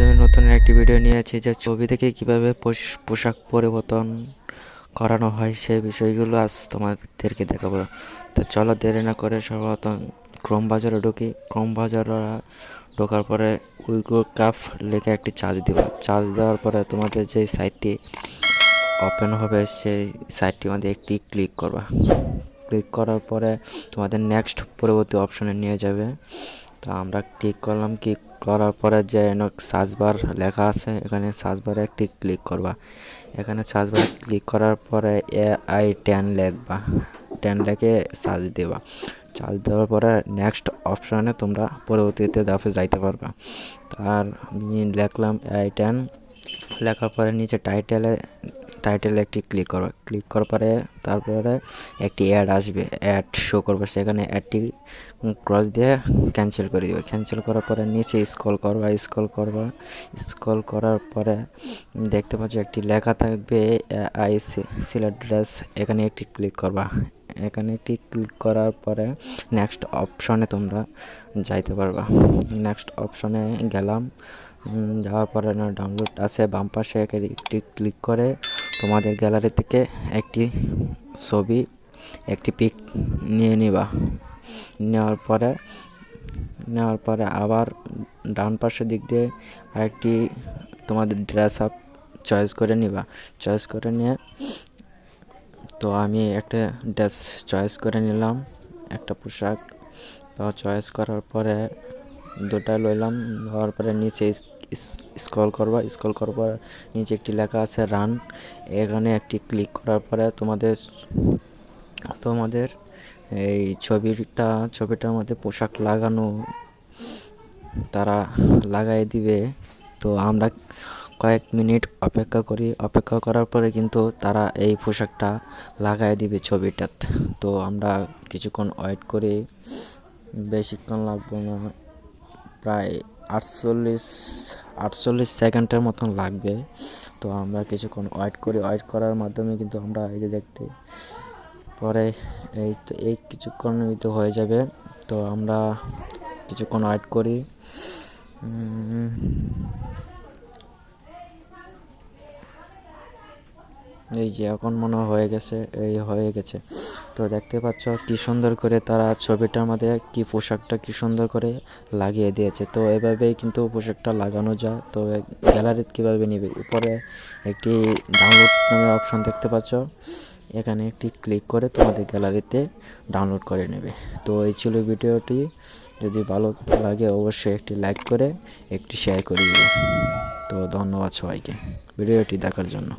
আমি নতুন একটি ভিডিও নিয়েছি যে ছবি থেকে কিভাবে পোশাক পরিবর্তন করানো হয় সেই বিষয়গুলো আজ তোমাদেরকে দেখাবো। তো চলো দেরি না করে সর্বপ্রথম ক্রোম বাজারে ঢুকি। ক্রোম বাজারে ঢোকার পরে উইগো কাফ লিখে একটি চার্জ দিবা। চার্জ দেওয়ার পরে তোমাদের যে সাইটটি ওপেন হবে সেই সাইটটির মধ্যে একটি ক্লিক করবা। ক্লিক করার পরে তোমাদের নেক্সট পরবর্তী অপশনে নিয়ে যাবে। তো আমরা ক্লিক করলাম। ক্লিক করার পরে যে সার্চ বার লেখা আছে এখানে সার্চ বারে একটি ক্লিক করবা। এখানে সার্চ বারে ক্লিক করার পরে AI10 লিখবা। 10 লিখে সার্চ দেবা। সার্চ দেওয়ার পরে নেক্সট অপশনে তোমরা পরবর্তীতে ধাপে যাইতে পারবা। আর আমি লিখলাম AI10, লেখার পরে নিচে টাইটেলে একটি ক্লিক করবা। ক্লিক করার পরে তারপরে একটি অ্যাড আসবে, অ্যাড শো করবে। সেখানে অ্যাডটি ক্রস দিয়ে ক্যান্সেল করে দিবে। ক্যান্সেল করার পরে নিচে স্ক্রল করার পরে দেখতে পাচ্ছ একটি লেখা থাকবে আই সিলেক্ট ড্রেস। এখানে একটি ক্লিক করবা। এখানে একটি ক্লিক করার পরে নেক্সট অপশনে তোমরা যাইতে পারবা। নেক্সট অপশনে গেলাম। যাওয়ার পরে না ডাউনলোড আছে বাম পাশে, একটি ক্লিক করে তোমাদের গ্যালারি থেকে একটি ছবি, একটি পিক নিয়ে নিবা। নেওয়ার পরে আবার ডান পাশের দিক দিয়ে আরেকটি তোমাদের ড্রেস আপ চয়েস করে নিবা। চয়েস করে নিয়ে তো আমি একটা ড্রেস চয়েস করে নিলাম, একটা পোশাক। তো চয়েস করার পরে দুটা লইলাম। নেওয়ার পরে নিচে স্ক্রল করবা। স্ক্রল করার পর নিচে একটি লেখা আছে রান। এখানে একটি ক্লিক করার পরে তোমাদের এই ছবিটার মধ্যে পোশাক লাগানো তারা লাগাই দিবে। তো আমরা কয়েক মিনিট অপেক্ষা করি। অপেক্ষা করার পরে কিন্তু তারা এই পোশাকটা লাগাই দিবে ছবিটাতে। তো আমরা কিছুক্ষণ ওয়েট করি, বেশিক্ষণ লাগবে না, প্রায় 48 সেকেন্ডের মতন লাগবে। তো আমরা কিছুক্ষণ ওয়েট করি। ওয়েট করার মাধ্যমে কিন্তু আমরা এই যে দেখতে পরে এই কিছুক্ষণ তো হয়ে যাবে। তো আমরা কিছুক্ষণ ওয়েট করি। এই যে এখন মনে হয়ে গেছে। তো দেখতে পাচ্ছ কি সুন্দর করে তারা ছবিটার মধ্যে কি পোশাকটা কি সুন্দর করে লাগিয়ে দিয়েছে। তো এভাবেই কিন্তু পোশাকটা লাগানো যায়। তো গ্যালারিতে কীভাবে নেবে, উপরে একটি ডাউনলোড নামের অপশন দেখতে পাচ্ছ, এখানে একটি ক্লিক করে তোমাদের গ্যালারিতে ডাউনলোড করে নেবে। তো এই ছিল ভিডিওটি। যদি ভালো লাগে অবশ্যই একটি লাইক করে একটি শেয়ার করে দিবে। তো ধন্যবাদ সবাইকে ভিডিওটি দেখার জন্য।